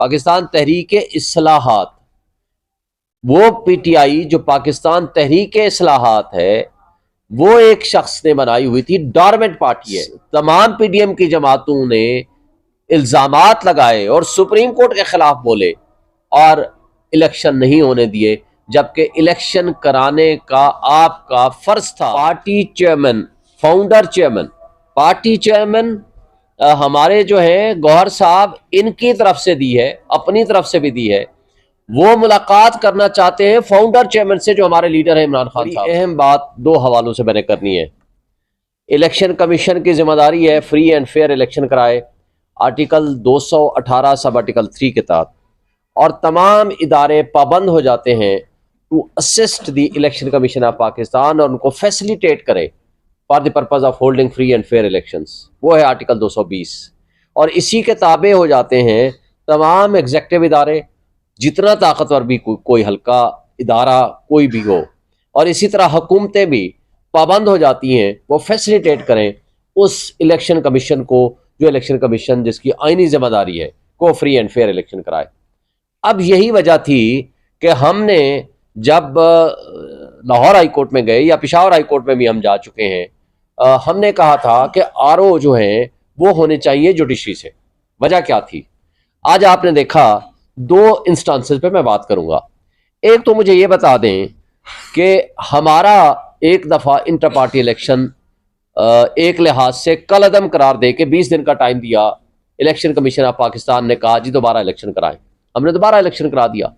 पाकिस्तान तहरीक इस्लाहात, वो पीटीआई जो पाकिस्तान तहरीक इस्लाहात है वो एक शख्स ने बनाई हुई थी, डॉर्मेंट पार्टी है। तमाम पीडीएम की जमातों ने इल्जामात लगाए और सुप्रीम कोर्ट के खिलाफ बोले और इलेक्शन नहीं होने दिए, जबकि इलेक्शन कराने का आपका फर्ज था। Party chairman, founder chairman, party chairman हमारे जो है गौहर साहब, इनकी तरफ से दी है, अपनी तरफ से भी दी है। वो मुलाकात करना चाहते हैं फाउंडर चेयरमैन से जो हमारे लीडर है इमरान खान साहब। अहम बात दो हवालों से मैंने करनी है। इलेक्शन कमीशन की जिम्मेदारी है फ्री एंड फेयर इलेक्शन कराए, आर्टिकल 218 सब आर्टिकल 3 के तहत, और तमाम इदारे पाबंद हो जाते हैं to assist the election commission of Pakistan और उनको फैसिलिटेट करे for the purpose of holding free and fair elections. वो है आर्टिकल 220, और इसी के ताबे हो जाते हैं तमाम एग्जेक्टिव इदारे, जितना ताकतवर भी कोई हल्का इदारा कोई भी हो, और इसी तरह हुकूमतें भी पाबंद हो जाती हैं वो फैसिलिटेट करें उस इलेक्शन कमीशन को, जो इलेक्शन कमीशन जिसकी आईनी जिम्मेदारी है को फ्री एंड फेयर इलेक्शन कराए। अब यही वजह थी कि हमने जब लाहौर हाई कोर्ट में गए या पेशावर हाई कोर्ट में भी हम जा चुके हैं, हमने कहा था कि आरओ जो हैं वो होने चाहिए जुडिशरी से। वजह क्या थी? आज आपने देखा दो इंस्टांसेस पे मैं बात करूंगा। एक तो मुझे ये बता दें कि हमारा एक दफ़ा इंटर पार्टी इलेक्शन एक लिहाज से कल अदम करार दे के 20 दिन का टाइम दिया इलेक्शन कमीशन ऑफ पाकिस्तान ने, कहा जी दोबारा इलेक्शन कराएं। हमने दोबारा इलेक्शन करा दिया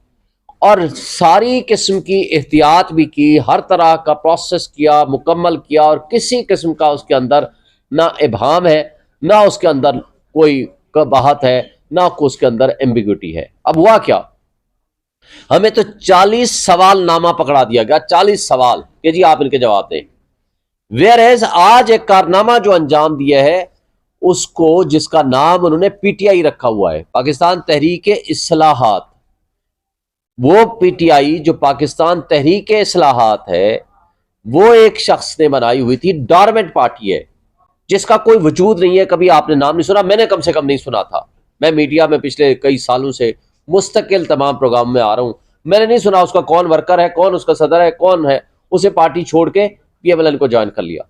और सारी किस्म की एहतियात भी की, हर तरह का प्रोसेस किया, मुकम्मल किया, और किसी किस्म का उसके अंदर ना इबहम है, ना उसके अंदर कोई कबाहत है, ना उसके अंदर एम्बिग्यूटी है। अब हुआ क्या? हमें तो 40 सवाल नामा पकड़ा दिया गया, 40 सवाल कि जी आप इनके जवाब दें। वेयर एज आज एक कारनामा जो अंजाम दिया है उसको, जिसका नाम उन्होंने पीटीआई रखा हुआ है, पाकिस्तान तहरीक इस्लाहात, वो पीटीआई जो पाकिस्तान तहरीक इस्लाहात है वो एक शख्स ने बनाई हुई थी, डॉर्मेंट पार्टी है जिसका कोई वजूद नहीं है। कभी आपने नाम नहीं सुना, मैंने कम से कम नहीं सुना था। मैं मीडिया में पिछले कई सालों से मुस्तकिल तमाम प्रोग्राम में आ रहा हूं, मैंने नहीं सुना उसका कौन वर्कर है, कौन उसका सदर है, कौन है। उसे पार्टी छोड़ के पीएमएलएन को ज्वाइन कर लिया।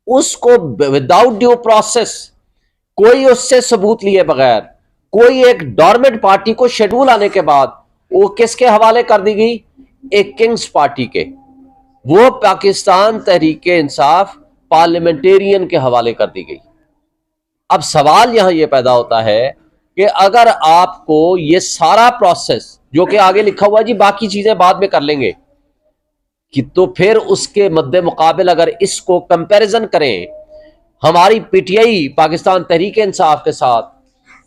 उसको विदाउट ड्यू प्रोसेस, कोई उससे सबूत लिए बगैर, कोई एक डॉर्मेंट पार्टी को शेड्यूल आने के बाद वो किसके हवाले कर दी गई? एक किंग्स पार्टी के, वो पाकिस्तान तहरीक इंसाफ पार्लियामेंटेरियन के हवाले कर दी गई। अब सवाल यहां यह पैदा होता है कि अगर आपको ये सारा प्रोसेस जो कि आगे लिखा हुआ है जी बाकी चीजें बाद में कर लेंगे, कि तो फिर उसके मद्दे मुकाबिल अगर इसको कंपैरिजन करें हमारी पीटीआई पाकिस्तान तहरीक इंसाफ के साथ,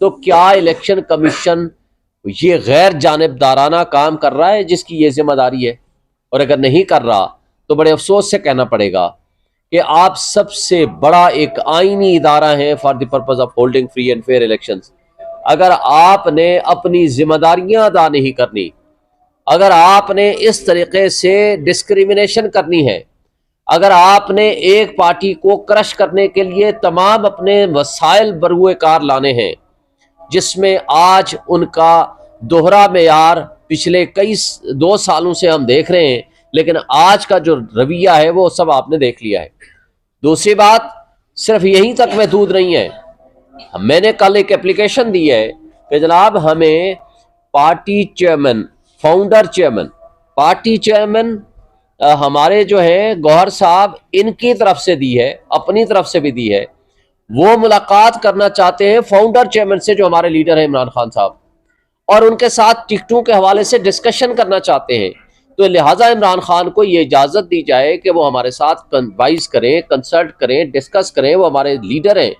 तो क्या इलेक्शन कमीशन ये गैर जानिबदाराना काम कर रहा है जिसकी ये जिम्मेदारी है? और अगर नहीं कर रहा तो बड़े अफसोस से कहना पड़ेगा कि आप सबसे बड़ा एक आईनी इदारा है for the purpose of holding free and fair elections. अगर आपने अपनी जिम्मेदारियां अदा नहीं करनी, अगर आपने इस तरीके से डिस्क्रिमिनेशन करनी है, अगर आपने एक पार्टी को क्रश करने के लिए तमाम अपने वसाइल बरूए कार लाने हैं, जिसमें आज उनका दोहरा मेयार पिछले कई 2 सालों से हम देख रहे हैं, लेकिन आज का जो रवैया है वो सब आपने देख लिया है। दूसरी बात, सिर्फ यहीं तक महदूद नहीं है। मैंने कल एक एप्लीकेशन दी है कि जनाब हमें party chairman, founder chairman, party chairman हमारे जो है गौहर साहब, इनकी तरफ से दी है, अपनी तरफ से भी दी है। वो मुलाकात करना चाहते हैं फाउंडर चेयरमैन से जो हमारे लीडर हैं इमरान खान साहब, और उनके साथ टिकटों के हवाले से डिस्कशन करना चाहते हैं। तो लिहाजा इमरान खान को ये इजाज़त दी जाए कि वो हमारे साथ कन्वाइस करें, कंसल्ट करें, डिस्कस करें, वो हमारे लीडर हैं,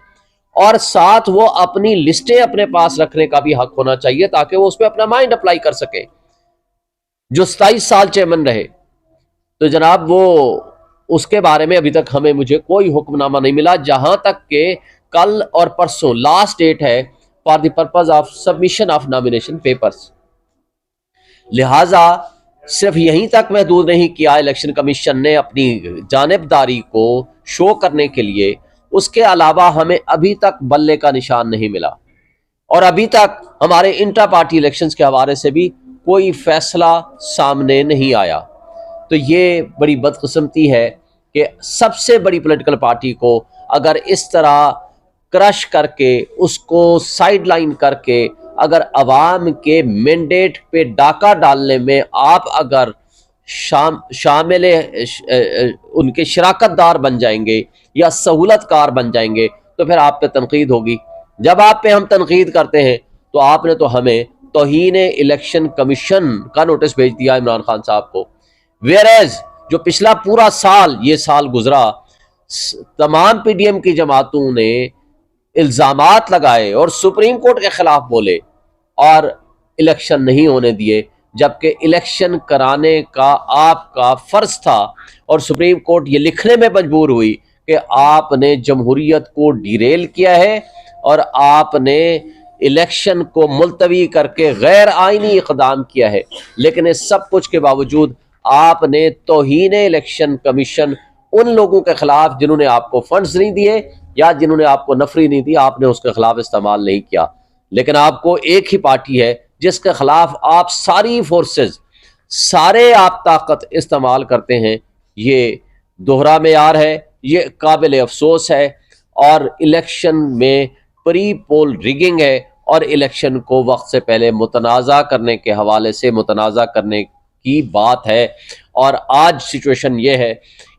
और साथ वो अपनी लिस्टें अपने पास रखने का भी हक होना चाहिए ताकि वो उस पर अपना माइंड अप्लाई कर सके। जो 27 साल चेयरमैन रहे, तो जनाब वो उसके बारे में अभी तक मुझे कोई हुक्मनामा नहीं मिला, जहां तक के कल और परसों लास्ट डेट है for the purpose of submission of nomination papers. लिहाजा सिर्फ यहीं तक महदूद नहीं किया इलेक्शन कमीशन ने अपनी जानिबदारी को शो करने के लिए, उसके अलावा हमें अभी तक बल्ले का निशान नहीं मिला। और अभी तक हमारे इंटर पार्टी इलेक्शंस के हवाले से भी कोई फैसला सामने नहीं आया। तो ये बड़ी बदकिस्मती है कि सबसे बड़ी पॉलिटिकल पार्टी को अगर इस तरह क्रश करके, उसको साइडलाइन करके, अगर अवाम के मैंडेट पे डाका डालने में आप अगर शामिल उनके शराकतदार बन जाएंगे या सहूलतकार बन जाएंगे तो फिर आप पे तनकीद होगी। जब आप पे हम तनकीद करते हैं तो आपने तो हमें तौहीन इलेक्शन कमीशन का नोटिस भेज दिया इमरान खान साहब को, वेयरएज जो पिछला पूरा साल, ये साल गुजरा, तमाम पीडीएम की जमातों ने इल्जामात लगाए और सुप्रीम कोर्ट के खिलाफ बोले और इलेक्शन नहीं होने दिए, जबकि इलेक्शन कराने का आपका फर्ज था। और सुप्रीम कोर्ट ये लिखने में मजबूर हुई कि आपने जमहूरियत को डिरेल किया है और आपने इलेक्शन को मुलतवी करके गैर आईनी इक़दाम किया है। लेकिन इस सब कुछ के बावजूद आपने तौहीन इलेक्शन कमीशन उन लोगों के खिलाफ जिन्होंने आपको फंड्स नहीं दिए या जिन्होंने आपको नफरी नहीं दी, आपने उसके खिलाफ इस्तेमाल नहीं किया। लेकिन आपको एक ही पार्टी है जिसके खिलाफ आप सारी फोर्सेस, सारे आप ताकत इस्तेमाल करते हैं। ये दोहरा मेयार है, ये काबिल अफसोस है और इलेक्शन में प्री पोल रिगिंग है और इलेक्शन को वक्त से पहले मुतनाज़ा करने के हवाले से मुतनाज़ा करने की बात है। और आज सिचुएशन ये है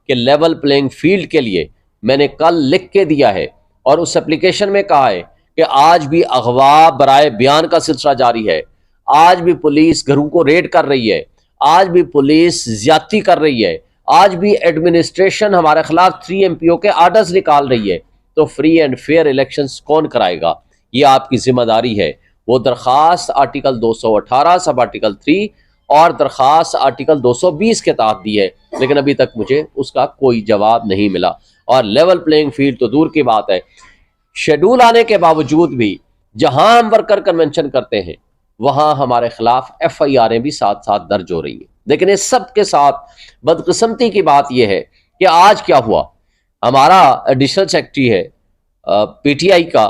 कि लेवल प्लेइंग फील्ड के लिए मैंने कल लिख के दिया है और उस एप्लीकेशन में कहा है कि आज भी अगवा बराए बयान का सिलसिला जारी है, आज भी पुलिस घरों को रेड कर रही है, आज भी पुलिस ज्यादती कर रही है, आज भी एडमिनिस्ट्रेशन हमारे खिलाफ 3 MPO के आर्डर्स निकाल रही है। तो फ्री एंड फेयर इलेक्शंस कौन कराएगा? ये आपकी जिम्मेदारी है। वो दरखास्त आर्टिकल 218 सब आर्टिकल 3 और दरखास्त आर्टिकल 220 के तहत दी है, लेकिन अभी तक मुझे उसका कोई जवाब नहीं मिला। और लेवल प्लेइंग फील्ड तो दूर की बात है, शेड्यूल आने के बावजूद भी जहां हम वर्कर कन्वेंशन करते हैं वहां हमारे खिलाफ FIR भी साथ साथ दर्ज हो रही है। लेकिन इस सब के साथ बदकिस्मती की बात यह है कि आज क्या हुआ, हमारा एडिशनल सेक्रेटरी है PTI का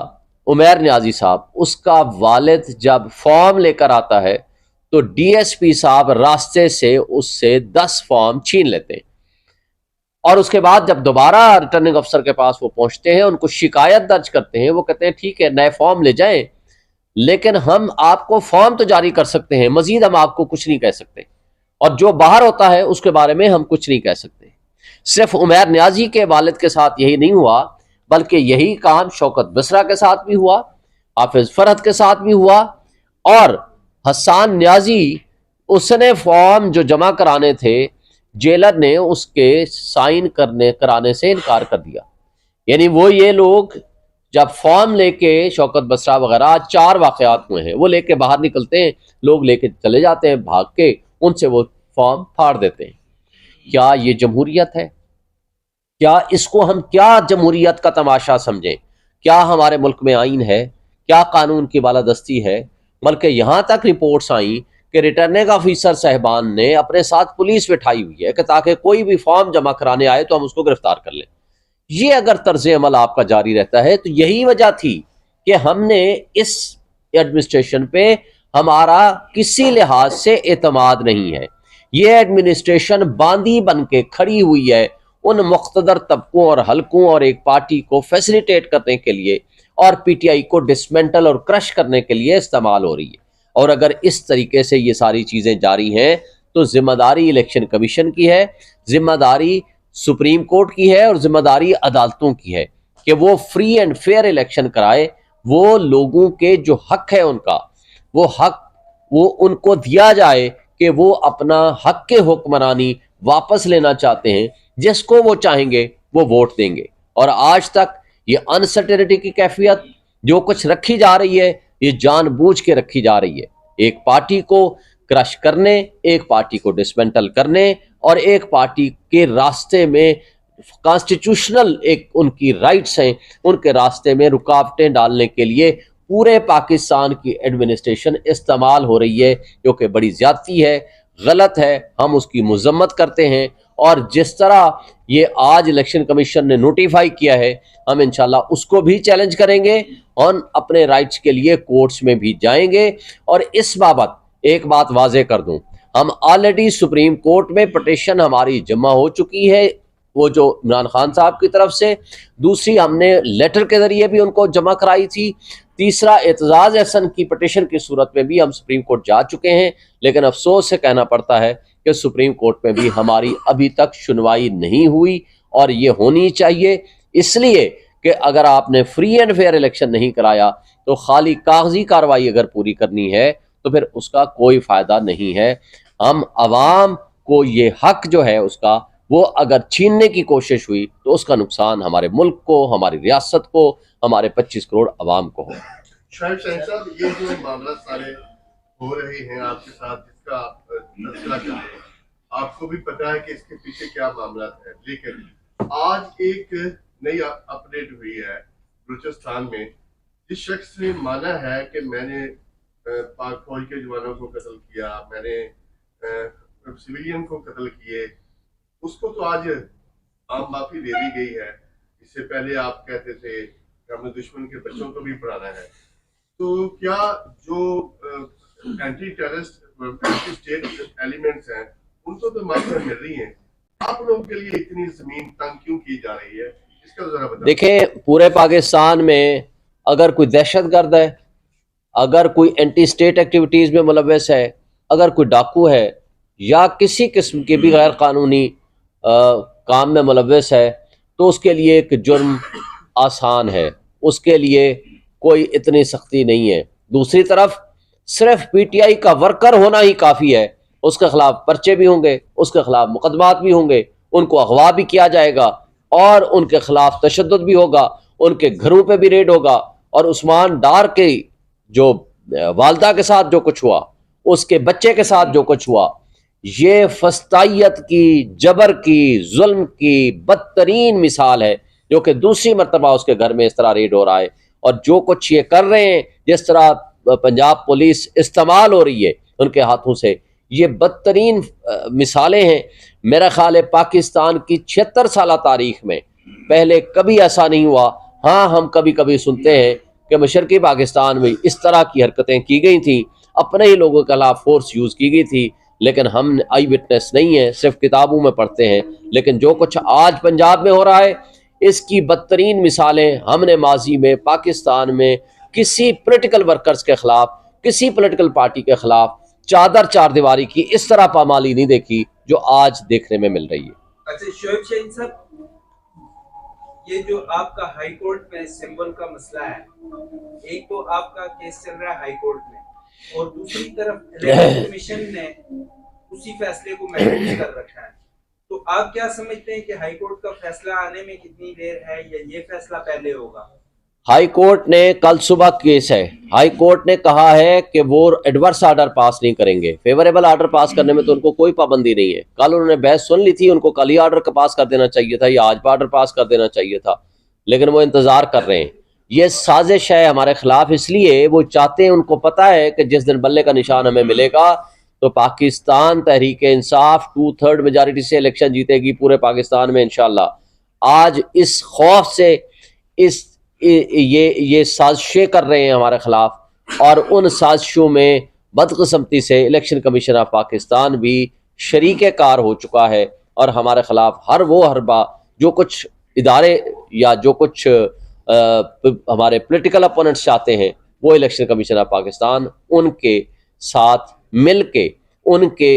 उमैर नियाजी साहब, उसका वालिद जब फॉर्म लेकर आता है तो DSP साहब रास्ते से उससे 10 फॉर्म छीन लेते हैं और उसके बाद जब दोबारा रिटर्निंग अफसर के पास वो पहुंचते हैं, उनको शिकायत दर्ज करते हैं, वो कहते हैं ठीक है नए फॉर्म ले जाएं, लेकिन हम आपको फॉर्म तो जारी कर सकते हैं, मजीद हम आपको कुछ नहीं कह सकते, और जो बाहर होता है उसके बारे में हम कुछ नहीं कह सकते। सिर्फ उमैर नियाजी के वालिद के साथ यही नहीं हुआ, बल्कि यही काम शौकत बिसरा के साथ भी हुआ, हाफिज फरहत के साथ भी हुआ, और हसन नियाजी, उसने फॉर्म जो जमा कराने थे जेलर ने उसके साइन कराने से इनकार कर दिया। यानी वो ये लोग जब फॉर्म लेके शौकत बसरा वगैरह 4 वाकयात हुए हैं, वो लेके बाहर निकलते हैं, लोग लेके चले जाते हैं भाग के, उनसे वो फॉर्म फाड़ देते हैं। क्या ये जमहूरियत है? क्या इसको हम क्या जमहूरियत का तमाशा समझें? क्या हमारे मुल्क में आइन है? क्या कानून की बालादस्ती है? बल्कि यहाँ तक रिपोर्ट्स आई कि रिटर्निंग ऑफिसर साहिबान ने अपने साथ पुलिस बिठाई हुई है कि ताकि कोई भी फॉर्म जमा कराने आए तो हम उसको गिरफ्तार कर लें। ये अगर तर्ज अमल आपका जारी रहता है तो यही वजह थी कि हमने इस एडमिनिस्ट्रेशन पे हमारा किसी लिहाज से एतमाद नहीं है। ये एडमिनिस्ट्रेशन बांदी बन के खड़ी हुई है उन मुख्तदर तबकों और हलकों और एक पार्टी को फैसिलिटेट करने के लिए और PTI को डिसमेंटल और क्रश करने के लिए इस्तेमाल हो रही है। और अगर इस तरीके से ये सारी चीज़ें जारी हैं तो जिम्मेदारी इलेक्शन कमीशन की है, जिम्मेदारी सुप्रीम कोर्ट की है और जिम्मेदारी अदालतों की है कि वो फ्री एंड फेयर इलेक्शन कराए। वो लोगों के जो हक है उनका, वो हक वो उनको दिया जाए कि वो अपना हक के हुक्मरानी वापस लेना चाहते हैं, जिसको वो चाहेंगे वो वोट देंगे। और आज तक ये अनसर्टेनिटी की कैफियत जो कुछ रखी जा रही है, ये जानबूझ के रखी जा रही है, एक पार्टी को क्रश करने, एक पार्टी को डिसमेंटल करने और एक पार्टी के रास्ते में कॉन्स्टिट्यूशनल एक उनकी राइट्स हैं, उनके रास्ते में रुकावटें डालने के लिए पूरे पाकिस्तान की एडमिनिस्ट्रेशन इस्तेमाल हो रही है, जो कि बड़ी ज्यादती है। गलत है, हम उसकी मजम्मत करते हैं। और जिस तरह ये आज इलेक्शन कमीशन ने नोटिफाई किया है, हम इंशाल्लाह उसको भी चैलेंज करेंगे और अपने राइट्स के लिए कोर्ट्स में भी जाएंगे। और इस बाबत एक बात वाजे कर दूं, हम ऑलरेडी सुप्रीम कोर्ट में पिटीशन हमारी जमा हो चुकी है, वो जो इमरान खान साहब की तरफ से, दूसरी हमने लेटर के जरिए भी उनको जमा कराई थी, तीसरा एतजाज एहसन की पिटीशन की सूरत में भी हम सुप्रीम कोर्ट जा चुके हैं। लेकिन अफसोस से कहना पड़ता है कि सुप्रीम कोर्ट में भी हमारी अभी तक सुनवाई नहीं हुई, और ये होनी चाहिए, इसलिए कि अगर आपने फ्री एंड फेयर इलेक्शन नहीं कराया तो खाली कागजी कार्रवाई अगर पूरी करनी है तो फिर उसका कोई फ़ायदा नहीं है। हम आवाम को ये हक जो है उसका, वो अगर छीनने की कोशिश हुई तो उसका नुकसान हमारे मुल्क को, हमारी रियासत को, हमारे 25 करोड़ अवाम को हो। शाहिद साहब, ये जो मामला सारे हो रहे हैं आपके साथ, जिसका आप फैसला कर रहे हैं, आपको भी पता है कि इसके पीछे क्या मामला है, लेकिन आज एक नई अपडेट हुई है बलूचिस्तान में। जिस शख्स ने माना है कि मैंने पाक फौज के जवानों को कत्ल किया, मैंने सिविलियन को कत्ल किए, उसको तो आज आम माफी दे दी गई है। इससे पहले आप कहते थे कि हमने दुश्मन के बच्चों को भी पढ़ाना है। तो क्या जो anti terrorist anti state elements हैं उनको तो माफी मिल रही है, आप लोगों के लिए इतनी जमीन तंग क्यों की जा रही है, इसका जरा बताइए। देखें, पूरे पाकिस्तान में अगर कोई दहशतगर्द है, अगर कोई एंटी स्टेट एक्टिविटीज़ में मुलव्वस है, अगर कोई डाकू है या किसी किस्म के भी गैर कानूनी काम में मुलव्वस है, तो उसके लिए एक जुर्म आसान है, उसके लिए कोई इतनी सख्ती नहीं है। दूसरी तरफ सिर्फ पीटीआई का वर्कर होना ही काफ़ी है, उसके खिलाफ पर्चे भी होंगे, उसके खिलाफ मुकदमात भी होंगे, उनको अगवा भी किया जाएगा और उनके खिलाफ तशद्दुद भी होगा, उनके घरों पे भी रेड होगा। और उस्मान डार के जो वालदा के साथ जो कुछ हुआ, उसके बच्चे के साथ जो कुछ हुआ, ये फस्तायत की, जबर की, जुल्म की बदतरीन मिसाल है, जो कि दूसरी मरतबा उसके घर में इस तरह रेड हो रहा है। और जो कुछ ये कर रहे हैं, जिस तरह पंजाब पुलिस इस्तेमाल हो रही है उनके हाथों से, ये बदतरीन मिसालें हैं। मेरा ख्याल है पाकिस्तान की 76 साल तारीख में पहले कभी ऐसा नहीं हुआ। हाँ, हम कभी कभी सुनते हैं कि मशरकी पाकिस्तान में इस तरह की हरकतें की गई थी, अपने ही लोगों के खिलाफ फोर्स यूज़ की गई थी, लेकिन हम आई विटनेस नहीं है, सिर्फ किताबों में पढ़ते हैं। लेकिन जो कुछ आज पंजाब में हो रहा है, इसकी बदतरीन मिसालें हमने माजी में पाकिस्तान में किसी पॉलिटिकल वर्कर्स के खिलाफ, किसी पॉलिटिकल पार्टी के खिलाफ चादर चार दीवारी की इस तरह पामाली नहीं देखी जो आज देखने में मिल रही है। अच्छा शोएब शाहीन साहब, ये जो आपका हाई कोर्ट में सिंबल का मसला है, एक तो आपका केस चल रहा है हाई कोर्ट में, और दूसरी तरफ इलेक्शन कमीशन ने उसी फैसले को महफूज कर रखा है। तो आप क्या समझते हैं कि हाई कोर्ट का फैसला आने में कितनी देर है, या ये फैसला पहले होगा? हाई कोर्ट ने कल सुबह केस है, हाई कोर्ट ने कहा है कि वो एडवर्स आर्डर पास नहीं करेंगे, फेवरेबल आर्डर पास करने में तो उनको कोई पाबंदी नहीं है। कल उन्होंने बहस सुन ली थी, उनको कल ही आर्डर पास कर देना चाहिए था या आज आर्डर पास कर देना चाहिए था, लेकिन वो इंतजार कर रहे हैं। ये साजिश है हमारे खिलाफ, इसलिए वो चाहते हैं, उनको पता है कि जिस दिन बल्ले का निशान हमें मिलेगा तो पाकिस्तान तहरीक इंसाफ 2/3 मेजॉरिटी से इलेक्शन जीतेगी पूरे पाकिस्तान में इंशाल्लाह। आज इस खौफ से ये साजिशें कर रहे हैं हमारे खिलाफ, और उन साजिशों में बदकिस्मती से इलेक्शन कमीशन ऑफ पाकिस्तान भी शरीक कार हो चुका है, और हमारे खिलाफ हर वो हरबा जो कुछ इदारे या जो कुछ हमारे पॉलिटिकल अपोनेंट्स चाहते हैं, वो इलेक्शन कमीशन ऑफ पाकिस्तान उनके साथ मिल के उनके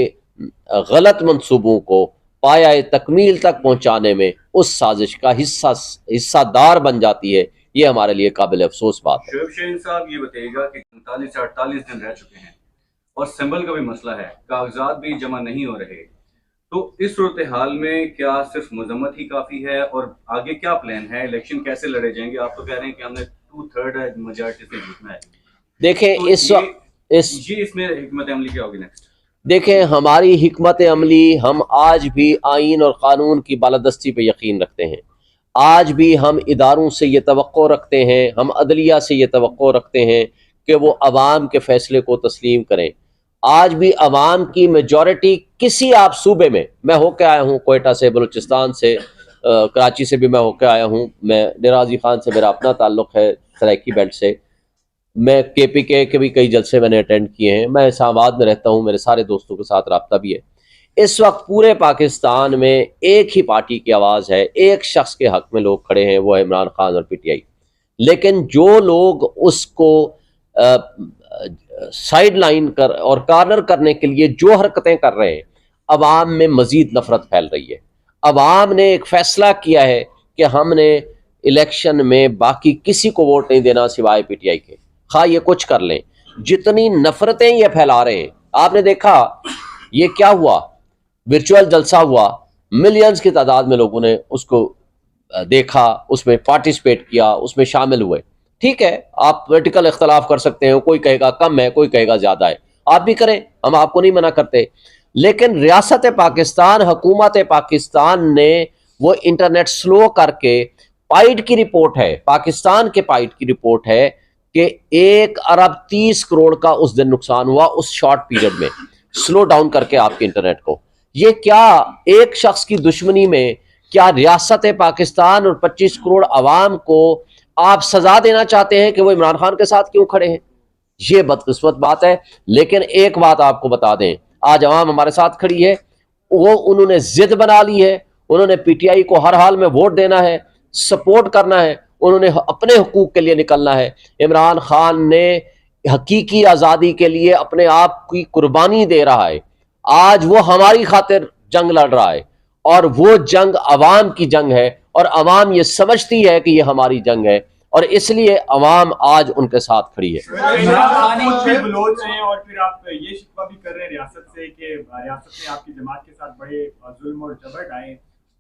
गलत मंसूबों को पाया तकमील तक पहुंचाने में उस साजिश का हिस्सादार बन जाती है। ये हमारे लिए काबिल अफसोस बात है। शोएब शाहीन साहब, ये बताइएगा कि 39 से 48 दिन रह चुके हैं और सिंबल का भी मसला है, कागजात भी जमा नहीं हो रहे, तो इस सूरत हाल में क्या सिर्फ मजम्मत ही काफी है, और आगे क्या प्लान है? इलेक्शन कैसे लड़े जाएंगे? आप तो कह रहे हैं कि हमने 2/3 मेजॉरिटी से जीतना है। देखें, तो इसमें हिकमत अमली क्या होगी नेक्स्ट? देखें, हमारी हिकमत अमली, हम आज भी आइन और कानून की बालादस्ती पे यकीन रखते हैं। आज भी हम इदारों से ये तवक्को रखते हैं, हम अदलिया से ये तवक्को रखते हैं कि वो अवाम के फ़ैसले को तस्लीम करें। आज भी अवाम की मेजॉरिटी किसी आप सूबे में, मैं होकर आया हूँ कोयटा से, बलूचिस्तान से, कराची से भी मैं होकर आया हूँ, मैं निराजी खान से मेरा अपना ताल्लुक़ है, सराइकी बेल्ट से, मैं KPK के भी कई जलसे मैंने अटेंड किए हैं, मैं इस्लामाबाद में रहता हूँ, मेरे सारे दोस्तों के साथ रब्ता भी है। इस वक्त पूरे पाकिस्तान में एक ही पार्टी की आवाज़ है, एक शख्स के हक़ में लोग खड़े हैं, वो है इमरान खान और PTI। लेकिन जो लोग उसको साइड लाइन कर और कार्नर करने के लिए जो हरकतें कर रहे हैं, अवाम में मज़ीद नफरत फैल रही है। अवाम ने एक फ़ैसला किया है कि हमने इलेक्शन में बाकी किसी को वोट नहीं देना सिवाय PTI के, खा ये कुछ कर लें। जितनी नफरतें ये फैला रहे हैं, आपने देखा ये क्या हुआ, वर्चुअल जलसा हुआ, मिलियंस की तादाद में लोगों ने उसको देखा, उसमें पार्टिसिपेट किया, उसमें शामिल हुए। ठीक है, आप पॉलिटिकल इख्तलाफ कर सकते हैं, कोई कहेगा कम है, कोई कहेगा ज़्यादा है, आप भी करें, हम आपको नहीं मना करते। लेकिन रियासत पाकिस्तान, हुकूमत पाकिस्तान ने वो इंटरनेट स्लो करके, पाइड की रिपोर्ट है, पाकिस्तान के पाइड की रिपोर्ट है कि 1 अरब 30 करोड़ का उस दिन नुकसान हुआ उस शॉर्ट पीरियड में, स्लो डाउन करके आपके इंटरनेट को। ये क्या एक शख्स की दुश्मनी में क्या रियासत पाकिस्तान और 25 करोड़ अवाम को आप सजा देना चाहते हैं कि वो इमरान खान के साथ क्यों खड़े हैं? ये बदकिस्मत बात है। लेकिन एक बात आपको बता दें, आज अवाम हमारे साथ खड़ी है, वो उन्होंने जिद बना ली है, उन्होंने PTI को हर हाल में वोट देना है, सपोर्ट करना है, उन्होंने अपने हुकूक के लिए निकलना है। इमरान खान ने हकीकी आज़ादी के लिए अपने आप की कुर्बानी दे रहा है, आज वो हमारी खातिर जंग लड़ रहा है, और वो जंग अवाम की जंग है, और अवाम ये समझती है कि ये हमारी जंग है, और इसलिए अवाम आज उनके साथ खड़ी है। कुछ भी बलोच हैं और फिर आप ये शिकवा भी कर रहे हैं रियासत से कि रियासत ने आपकी जमात के साथ बड़े जुल्म और जबर ढाए,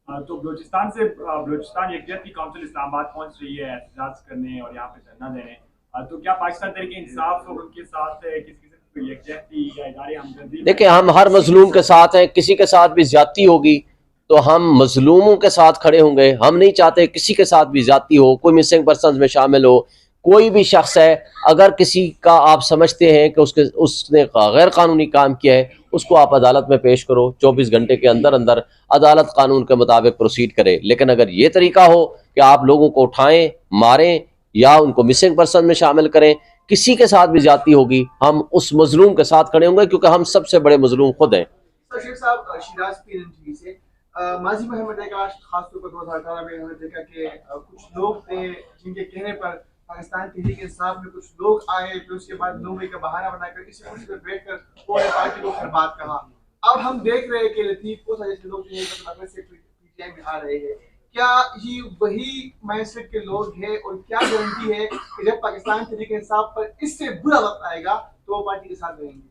तो बलूचिस्तान यकजहती काउंसिल इस्लामाबाद पहुंच रही है एहतजाज करने और यहाँ पे धरना देने, तो क्या पाकिस्तान तहरीक इंसाफ और उनके साथ किसी किस्म की यकजहती या इदारे हमदर्दी? देखिए, हम हर मजलूम के साथ हैं, किसी के साथ भी ज्यादती होगी तो हम मजलूमों के साथ खड़े होंगे। हम नहीं चाहते किसी के साथ भी ज्यादती हो, कोई मिसिंग पर्सन में शामिल हो, कोई भी शख्स है, अगर किसी का आप समझते हैं कि उसने गैर कानूनी काम किया है, उसको आप अदालत में पेश करो, 24 घंटे के अंदर अंदर अदालत कानून के मुताबिक प्रोसीड करे। लेकिन अगर ये तरीका हो कि आप लोगों को उठाएं, मारें या उनको मिसिंग पर्सन में शामिल करें, किसी के साथ भी ज्यादती होगी, हम उस मजलूम के साथ खड़े होंगे, क्योंकि हम सबसे बड़े मजलूम खुद हैं। शेख साहब, शिराज PNG से माजी में हमें देखा, खासतौर पर 2018 में हमें देखा कि कुछ लोग थे जिनके कहने पर पाकिस्तान तहरीक इंसाफ में कुछ लोग आए, फिर उसके बाद 9 मई का बहाना बनाकर इसी कुर्सी पर बैठकर पूरे पार्टी को हर बात कहा। अब हम देख रहे हैं कि लतीफ को जैसे लोग जो है से PTI में आ रहे हैं, क्या ये वही माइंडसेट के लोग हैं, और क्या गारंटी है कि जब पाकिस्तान तहरीक इंसाफ पर इससे बुरा वक्त आएगा तो वो पार्टी के साथ रहेंगे?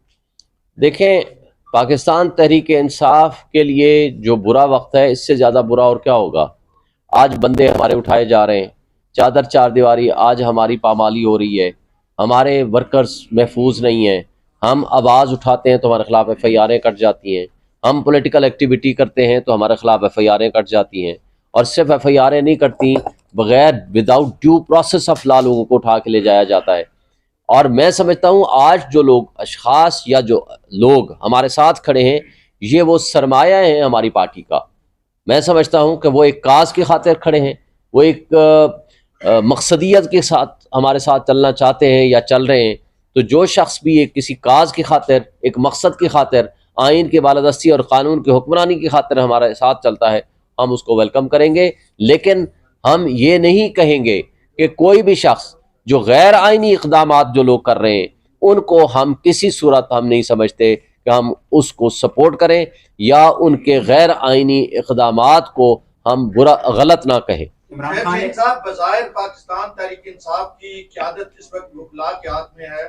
देखें, पाकिस्तान तहरीक इंसाफ के लिए जो बुरा वक्त है, इससे ज़्यादा बुरा और क्या होगा। आज बंदे हमारे उठाए जा रहे हैं, चादर चार दीवारी, आज हमारी पामाली हो रही है, हमारे वर्कर्स महफूज नहीं हैं, हम आवाज़ उठाते हैं तो हमारे खिलाफ FIR कट जाती हैं, हम पॉलिटिकल एक्टिविटी करते हैं तो हमारे खिलाफ FIR कट जाती हैं, और सिर्फ FIR नहीं कटती, बगैर without due process of law लोगों को उठा के ले जाया जाता है। और मैं समझता हूँ आज जो लोग अशखास या जो लोग हमारे साथ खड़े हैं, ये वो सरमाया है हमारी पार्टी का। मैं समझता हूँ कि वो एक काज की खातिर खड़े हैं, वो एक मकसदियत के साथ हमारे साथ चलना चाहते हैं या चल रहे हैं। तो जो शख्स भी एक किसी काज की खातिर, एक मकसद की खातिर, आइन की बालादस्ती और कानून की हुक्मरानी की खातिर हमारे साथ चलता है, हम उसको वेलकम करेंगे। लेकिन हम ये नहीं कहेंगे कि कोई भी शख्स जो गैर आइनी इक़दामात जो लोग कर रहे हैं, उनको हम किसी सूरत हम नहीं समझते कि हम उसको सपोर्ट करें या उनके गैर आइनी इक़दामात को हम बुरा गलत ना कहें। साहब, बज़ाहिर पाकिस्तान तहरीक इंसाफ की क़यादत इस वक्त वकला के हाथ में है,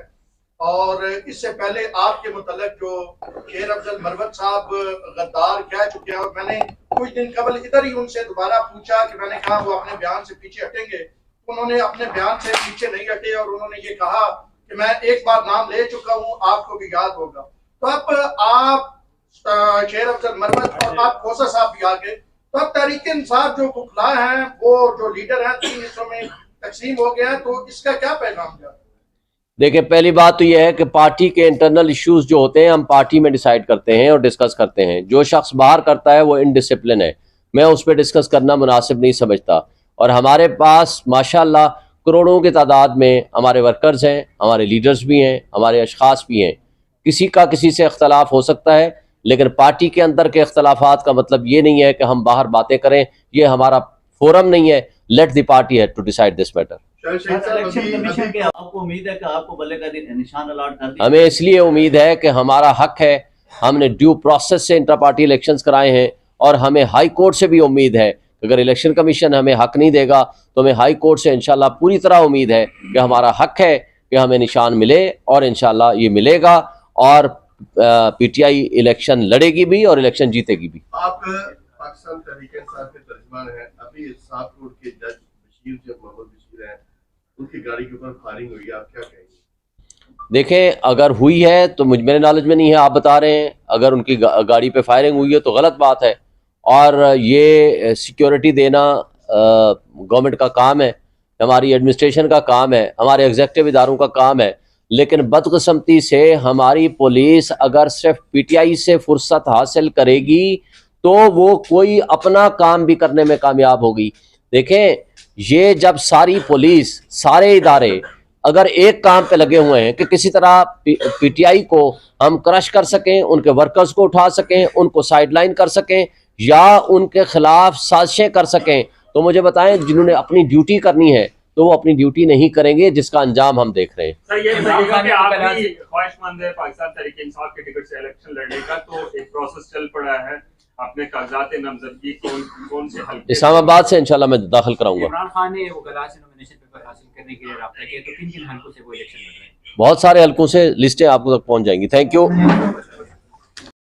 और इससे पहले आपके मुतल्लिक़ जो शेर अफजल मरवत साहब गद्दार कह चुके हैं, और मैंने कुछ दिन कबल इधर ही उनसे दोबारा पूछा कि मैंने कहा वो अपने बयान से पीछे हटेंगे, उन्होंने अपने बयान से पीछे नहीं हटे, और उन्होंने ये कहा कि मैं एक बार नाम ले चुका हूँ, आपको भी याद होगा। तो अब आप शेर अफजल मरवत और आप खोसा साहब भी आ गए, तो अब तहरीक इंसाफ जो बुखला हैं, वो जो लीडर हैं 3 हिस्सों में तकसीम हो गया है, तो इसका क्या पैगाम जाए? देखिए, पहली बात तो यह है कि पार्टी के इंटरनल इश्यूज जो होते हैं हम पार्टी में डिसाइड करते हैं और डिस्कस करते हैं। जो शख्स बाहर करता है वो इनडिसिप्लिन है, मैं उस पर डिस्कस करना मुनासिब नहीं समझता। और हमारे पास माशाल्लाह करोड़ों की तादाद में हमारे वर्कर्स हैं, हमारे लीडर्स भी हैं, हमारे अशखास भी हैं। किसी का किसी से इख्तलाफ हो सकता है, लेकिन पार्टी के अंदर के इख्तलाफात का मतलब ये नहीं है कि हम बाहर बातें करें, ये हमारा फोरम नहीं है। Let the party have to decide this matter. Election commission के आपको उम्मीद है कि आपको बल्ले का दिन निशान अलॉट कर दिया? हमें इसलिए उम्मीद है कि हमारा हक है, हमने ड्यू प्रोसेस से इंटर पार्टी इलेक्शंस कराए हैं और हमें हाई कोर्ट से भी उम्मीद है कि अगर इलेक्शन कमीशन हमें हक नहीं देगा तो हमें हाई कोर्ट से इंशाल्लाह पूरी तरह उम्मीद है कि हमारा हक है कि हमें निशान मिले और इंशाल्लाह ये मिलेगा और पीटीआई इलेक्शन लड़ेगी भी और इलेक्शन जीतेगी भी। आप पाकिस्तान तहरीक-ए-इंसाफ के तर्जुमान हैं। अभी साफ कोर्ट के जज बशीर जो मोहम्मद बशीर हैं, उनकी गाड़ी के ऊपर फायरिंग हुई है, आप क्या कहेंगे? देखें, अगर हुई है तो मेरे नॉलेज में नहीं है, आप बता रहे हैं। अगर उनकी गाड़ी पे फायरिंग हुई है तो गलत बात है और ये सिक्योरिटी देना गवर्नमेंट का काम है, हमारी एडमिनिस्ट्रेशन का काम है, हमारे एग्जेक्टिव इदारों का काम है। लेकिन बदकिस्मती से हमारी पुलिस अगर सिर्फ पीटीआई से फुर्सत हासिल करेगी तो वो कोई अपना काम भी करने में कामयाब होगी। देखें, ये जब सारी पुलिस, सारे इदारे अगर एक काम पे लगे हुए हैं कि किसी तरह पीटीआई को हम क्रश कर सकें, उनके वर्कर्स को उठा सकें, उनको साइडलाइन कर सकें या उनके खिलाफ साजिशें कर सकें, तो मुझे बताएं जिन्होंने अपनी ड्यूटी करनी है तो वो अपनी ड्यूटी नहीं करेंगे, जिसका अंजाम हम देख रहे हैं। सर, ये बताइएगा कि आप भी ख्वाहिशमंद है पाकिस्तान तहरीक इंसाफ के टिकट से इलेक्शन लड़ने का, तो एक प्रोसेस चल पड़ा है, अपने कागजात नामजदगी कौन से हल्के? इस्लामाबाद से इंशाल्लाह मैं दाखिल कराऊंगा। इमरान खान ने वो गला से नॉमिनेशन पेपर हासिल करने के लिए रब्ता किया, तो किन किन हलकों से वो इलेक्शन लड़ रहे हैं? बहुत सारे हलकों से लिस्टें आपको तक पहुंच जाएंगी। Thank you.